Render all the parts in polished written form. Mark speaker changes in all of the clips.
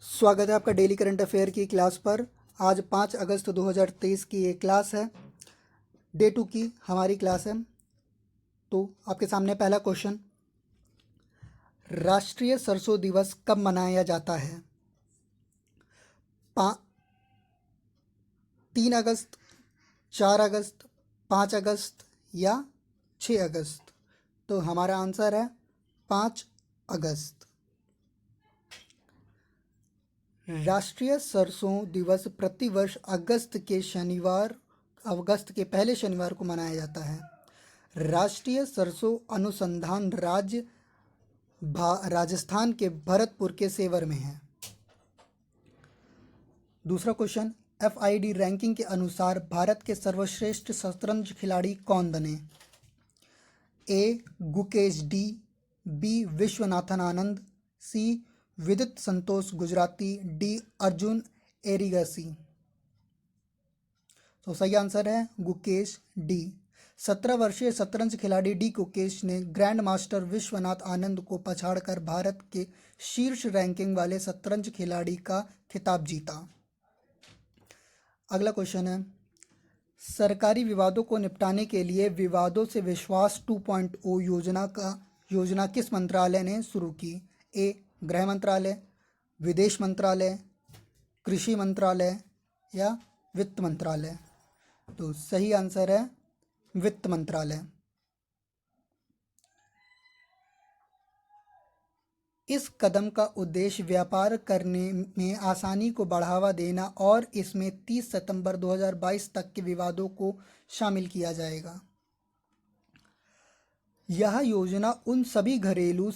Speaker 1: स्वागत है आपका डेली करंट अफेयर की क्लास पर। आज 5 अगस्त 2023 की ये क्लास है। डे 2 की हमारी क्लास है। तो आपके सामने पहला क्वेश्चन, राष्ट्रीय सरसों दिवस कब मनाया जाता है? 3 अगस्त, 4 अगस्त, 5 अगस्त या 6 अगस्त? तो हमारा आंसर है 5 अगस्त। राष्ट्रीय सरसों दिवस प्रतिवर्ष अगस्त के पहले शनिवार को मनाया जाता है। राष्ट्रीय सरसों अनुसंधान राज्य राजस्थान के भरतपुर के सेवर में है। दूसरा क्वेश्चन, FID रैंकिंग के अनुसार भारत के सर्वश्रेष्ठ शतरंज खिलाड़ी कौन बने? ए गुकेश डी, बी विश्वनाथन आनंद, सी विदित संतोष गुजराती, डी अर्जुन एरिगसी। तो सही आंसर है गुकेश डी। 17 वर्षीय शतरंज खिलाड़ी डी गुकेश ने ग्रैंड मास्टर विश्वनाथ आनंद को पछाड़कर भारत के शीर्ष रैंकिंग वाले शतरंज खिलाड़ी का खिताब जीता। अगला क्वेश्चन है, सरकारी विवादों को निपटाने के लिए विवादों से विश्वास 2.0 योजना किस मंत्रालय ने शुरू की? ए गृह मंत्रालय, विदेश मंत्रालय, कृषि मंत्रालय या वित्त मंत्रालय? तो सही आंसर है वित्त मंत्रालय। इस कदम का उद्देश्य व्यापार करने में आसानी को बढ़ावा देना और इसमें 30 सितंबर 2022 तक के विवादों को शामिल किया जाएगा। यह योजना उन सभी घरेलू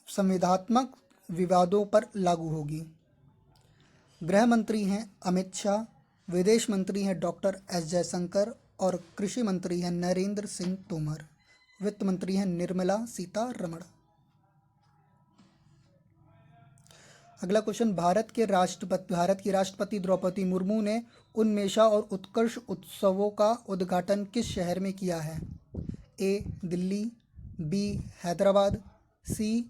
Speaker 1: संविधात्मक विवादों पर लागू होगी। गृह मंत्री हैं अमित शाह, विदेश मंत्री हैं डॉक्टर एस जयशंकर और कृषि मंत्री हैं नरेंद्र सिंह तोमर। वित्त मंत्री हैं निर्मला सीतारमण। अगला क्वेश्चन, भारत की राष्ट्रपति द्रौपदी मुर्मू ने उन्मेषा और उत्कर्ष उत्सवों का उद्घाटन किस शहर में किया है? ए दिल्ली, बी हैदराबाद, सी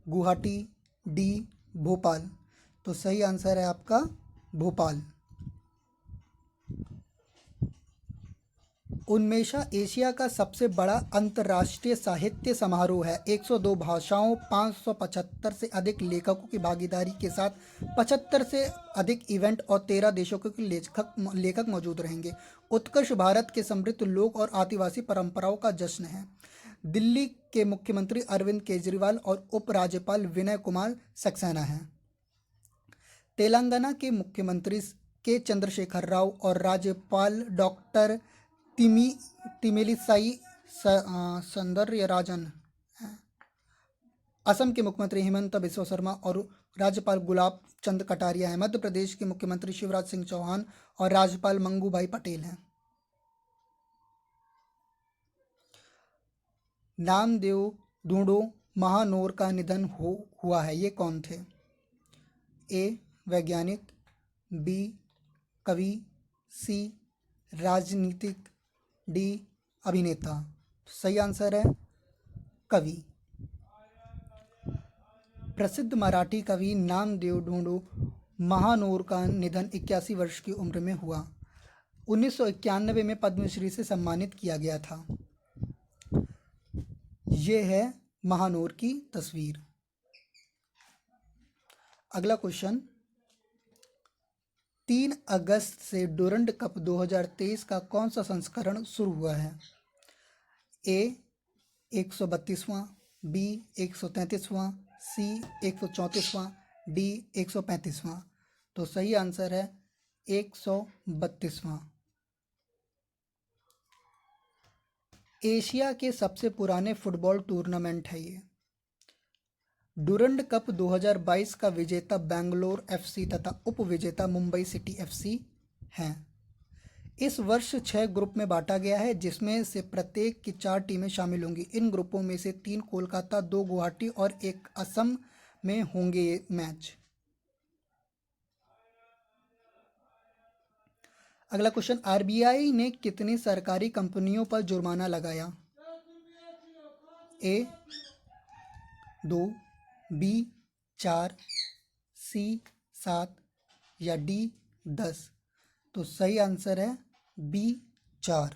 Speaker 1: गुवाहाटी, डी भोपाल। तो सही आंसर है आपका भोपाल। उन्मेषा एशिया का सबसे बड़ा अंतर्राष्ट्रीय साहित्य समारोह है। 102 भाषाओं, 575 से अधिक लेखकों की भागीदारी के साथ 75 से अधिक इवेंट और 13 देशों के लेखक मौजूद रहेंगे। उत्कर्ष भारत के समृद्ध लोक और आदिवासी परंपराओं का जश्न है। दिल्ली के मुख्यमंत्री अरविंद केजरीवाल और उपराज्यपाल विनय कुमार सक्सेना हैं। तेलंगाना के मुख्यमंत्री के चंद्रशेखर राव और राज्यपाल डॉक्टर तिमिलिसाई सौंदरराजन हैं। असम के मुख्यमंत्री हेमंत बिस्वा शर्मा और राज्यपाल गुलाब चंद कटारिया हैं। मध्य प्रदेश के मुख्यमंत्री शिवराज सिंह चौहान और राज्यपाल मंगू भाई पटेल हैं। नामदेव ढूंढो महानोर का निधन हुआ है, ये कौन थे? ए वैज्ञानिक, बी कवि, सी राजनीतिक, डी अभिनेता। सही आंसर है कवि। प्रसिद्ध मराठी कवि नामदेव ढूंढो महानोर का निधन 81 वर्ष की उम्र में हुआ। 1991 में पद्मश्री से सम्मानित किया गया था। ये है महानोर की तस्वीर। अगला क्वेश्चन, 3 अगस्त से डुरंड कप 2023 का कौन सा संस्करण शुरू हुआ है? ए 132वां, बी 133वां, सी 134वां, डी 135वां। तो सही आंसर है 132वां। एशिया के सबसे पुराने फुटबॉल टूर्नामेंट है ये। डुरंड कप 2022 का विजेता बेंगलोर FC तथा उप विजेता मुंबई सिटी FC हैं। इस वर्ष 6 ग्रुप में बांटा गया है, जिसमें से प्रत्येक की 4 टीमें शामिल होंगी। इन ग्रुपों में से 3 कोलकाता, 2 गुवाहाटी और 1 असम में होंगे ये मैच। अगला क्वेश्चन, RBI ने कितनी सरकारी कंपनियों पर जुर्माना लगाया? ए 2, बी 4, सी 7 या डी 10? तो सही आंसर है बी 4।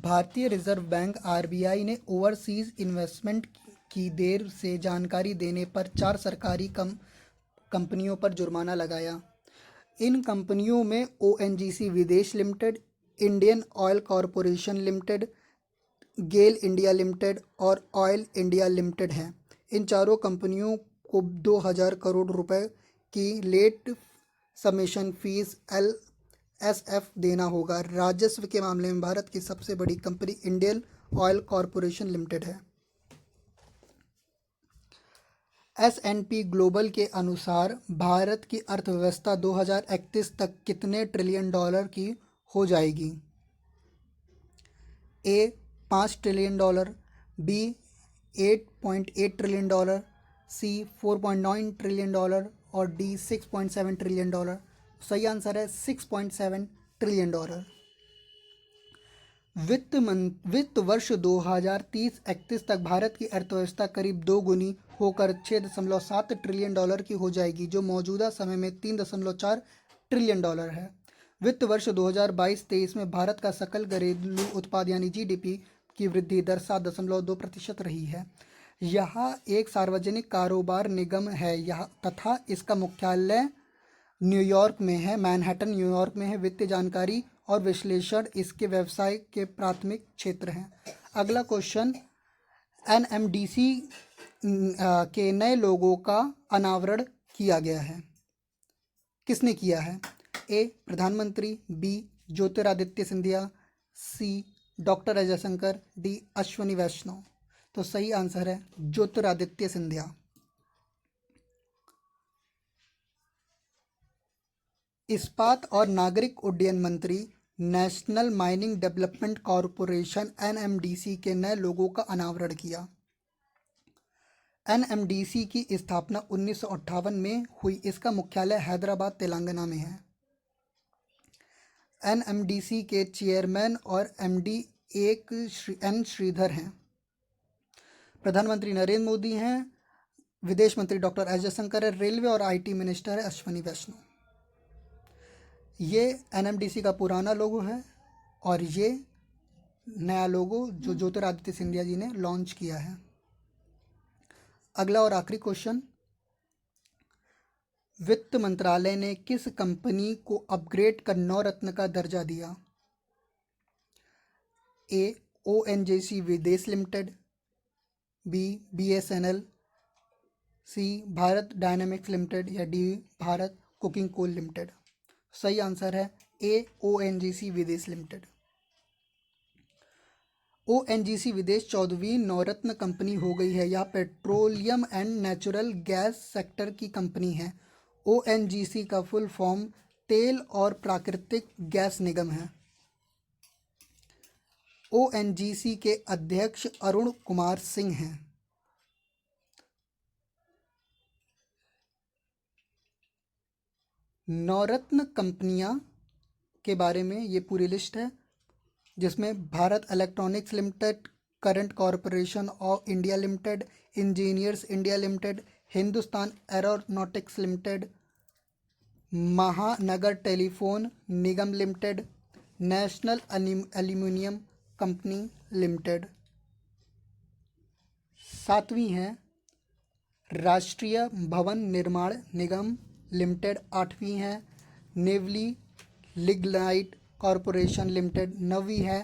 Speaker 1: भारतीय रिजर्व बैंक आरबीआई ने ओवरसीज इन्वेस्टमेंट की देर से जानकारी देने पर 4 सरकारी कंपनियों पर जुर्माना लगाया। इन कंपनियों में ONGC Videsh limited, Indian oil corporation limited, GAIL India limited और ऑयल इंडिया लिमिटेड हैं। इन चारों कंपनियों को 2000 करोड़ रुपए की लेट सबमिशन फीस एलएसएफ देना होगा। राजस्व के मामले में भारत की सबसे बड़ी company Indian oil corporation limited है। एस&पी ग्लोबल के अनुसार भारत की अर्थव्यवस्था 2031 तक कितने ट्रिलियन डॉलर की हो जाएगी? A 5 trillion dollar, B 8.8 trillion dollar, C 4.9 trillion dollar और डी 6.7 ट्रिलियन डॉलर। सही आंसर है 6.7 ट्रिलियन डॉलर। वित्त वर्ष 2030-31 तक भारत की अर्थव्यवस्था करीब दोगुनी होकर 6.7 ट्रिलियन डॉलर की हो जाएगी, जो मौजूदा समय में 3.4 ट्रिलियन डॉलर है। वित्त वर्ष 2022-23 में भारत का सकल घरेलू उत्पाद यानी जीडीपी की वृद्धि दर 7.2% रही है। यह एक सार्वजनिक कारोबार निगम है तथा इसका मुख्यालय न्यूयॉर्क में है, मैनहट्टन न्यूयॉर्क में है। वित्तीय जानकारी और विश्लेषण इसके व्यवसाय के प्राथमिक क्षेत्र हैं। अगला क्वेश्चन, एनएमडीसी के नए लोगों का अनावरण किया गया है, किसने किया है? ए प्रधानमंत्री, बी ज्योतिरादित्य सिंधिया, सी डॉक्टर अजय शंकर, डी अश्वनी वैष्णव। तो सही आंसर है ज्योतिरादित्य सिंधिया। इस्पात और नागरिक उड्डयन मंत्री, national mining development corporation NMDC के नए लोगों का अनावरण किया। एनएमडीसी की स्थापना 1958 में हुई। इसका मुख्यालय हैदराबाद, तेलंगाना में है। एनएमडीसी के चेयरमैन और एमडी एन श्रीधर हैं। प्रधानमंत्री नरेंद्र मोदी हैं। विदेश मंत्री डॉक्टर एस जयशंकर है। रेलवे और आईटी मिनिस्टर है अश्वनी वैष्णव। ये एनएमडीसी का पुराना लोगो है और ये नया लोगो जो ज्योतिरादित्य सिंधिया जी ने लॉन्च किया है। अगला और आखिरी क्वेश्चन, वित्त मंत्रालय ने किस कंपनी को अपग्रेड कर नवरत्न का दर्जा दिया? ए ONGC Videsh limited, B BSNL, सी भारत डायनामिक्स लिमिटेड या D Bharat cooking coal limited. सही आंसर है ए ओएनजीसी विदेश लिमिटेड। ओएनजीसी विदेश 14वीं नवरत्न कंपनी हो गई है। यह petroleum and natural gas sector की कंपनी है। ओएनजीसी का फुल फॉर्म तेल और प्राकृतिक गैस निगम है। ओएनजीसी के अध्यक्ष अरुण कुमार सिंह हैं। नवरत्न कंपनियां के बारे में ये पूरी लिस्ट है, जिसमें Bharat electronics limited, current corporation of India limited, engineers India limited, Hindustan aeronautics limited, Mahanagar telephone Nigam limited, नेशनल एल्यूमिनियम कंपनी लिमिटेड। 7वीं है राष्ट्रीय भवन निर्माण निगम लिमिटेड। 8वीं है नेवली लिग्नाइट कॉरपोरेशन लिमिटेड। 9वीं है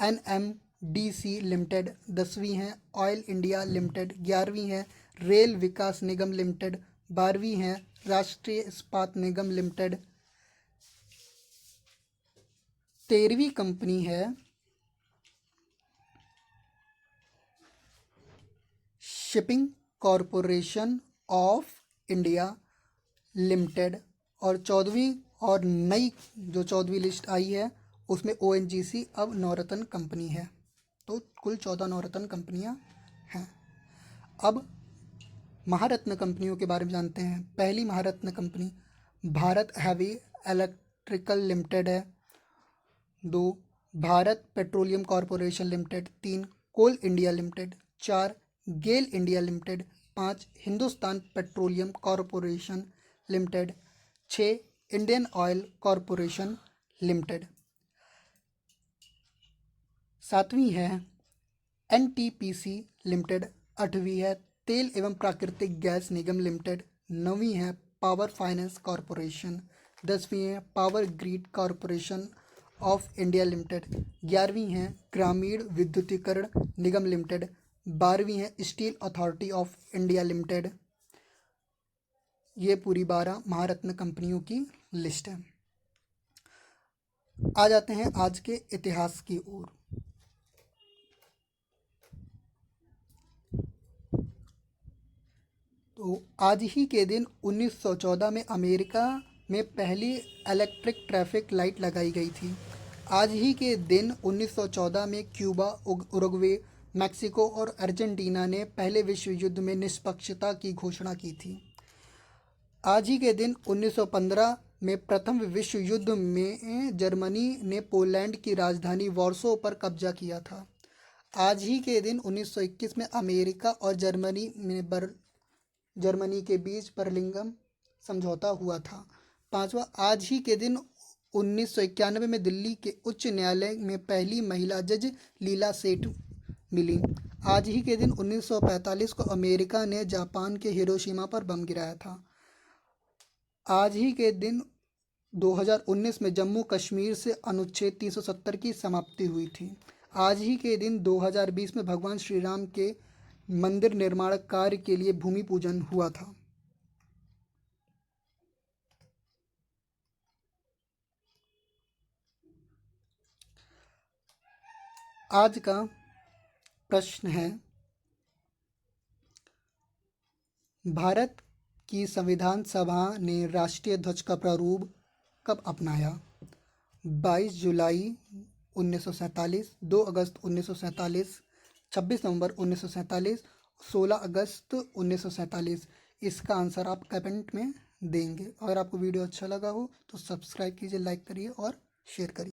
Speaker 1: एनएमडीसी लिमिटेड। 10वीं है ऑयल इंडिया लिमिटेड। 11वीं है रेल विकास निगम लिमिटेड। 12वीं है राष्ट्रीय इस्पात निगम लिमिटेड। 13वीं कंपनी है shipping corporation of India limited. और 14वीं और नई जो 14वीं लिस्ट आई है उसमें ओएनजीसी अब नवरत्न कंपनी है। तो कुल 14 नवरत्न कंपनियां हैं। अब महारत्न कंपनियों के बारे में जानते हैं। पहली Maharatna company Bharat heavy electrical limited है। 2 Bharat petroleum corporation limited. 3 coal India limited. 4 GAIL India limited. 5 Hindustan petroleum corporation limited. 6 Indian oil corporation limited. 7वीं है एनटीपीसी लिमिटेड। 8वीं है तेल एवं प्राकृतिक गैस निगम लिमिटेड। 9वीं है पावर फाइनेंस कॉरपोरेशन। 10वीं है power grid corporation of India limited. 11वीं है ग्रामीण विद्युतीकरण निगम लिमिटेड। 12वीं है steel authority of India limited. ये पूरी 12 महारत्न कंपनियों की लिस्ट है। आ जाते हैं आज के इतिहास की ओर। तो आज ही के दिन 1914 में अमेरिका में पहली इलेक्ट्रिक ट्रैफिक लाइट लगाई गई थी। आज ही के दिन 1914 में क्यूबा, उरुग्वे, मैक्सिको और अर्जेंटीना ने पहले विश्व युद्ध में निष्पक्षता की घोषणा की थी। आज ही के दिन 1915 में प्रथम विश्व युद्ध में जर्मनी ने पोलैंड की राजधानी वॉर्सो पर कब्जा किया था। आज ही के दिन 1921 में अमेरिका और जर्मनी के बीच बर्लिन समझौता हुआ था। 5वां, आज ही के दिन 1991 में दिल्ली के उच्च न्यायालय में पहली महिला जज लीला सेठ मिली। आज ही के दिन 1945 को अमेरिका ने जापान के हिरोशिमा पर बम गिराया था। आज ही के दिन 2019 में जम्मू कश्मीर से अनुच्छेद 370 की समाप्ति हुई थी। आज ही के दिन 2020 में भगवान श्री राम के मंदिर निर्माण कार्य के लिए भूमि पूजन हुआ था। आज का प्रश्न है, भारत की संविधान सभा ने राष्ट्रीय ध्वज का प्रारूप कब अपनाया? 22 जुलाई 1947, 2 अगस्त 1947, 26 नवंबर 1947, 16 अगस्त 1947। इसका आंसर आप कमेंट में देंगे। अगर आपको वीडियो अच्छा लगा हो तो सब्सक्राइब कीजिए, लाइक करिए और शेयर करिए।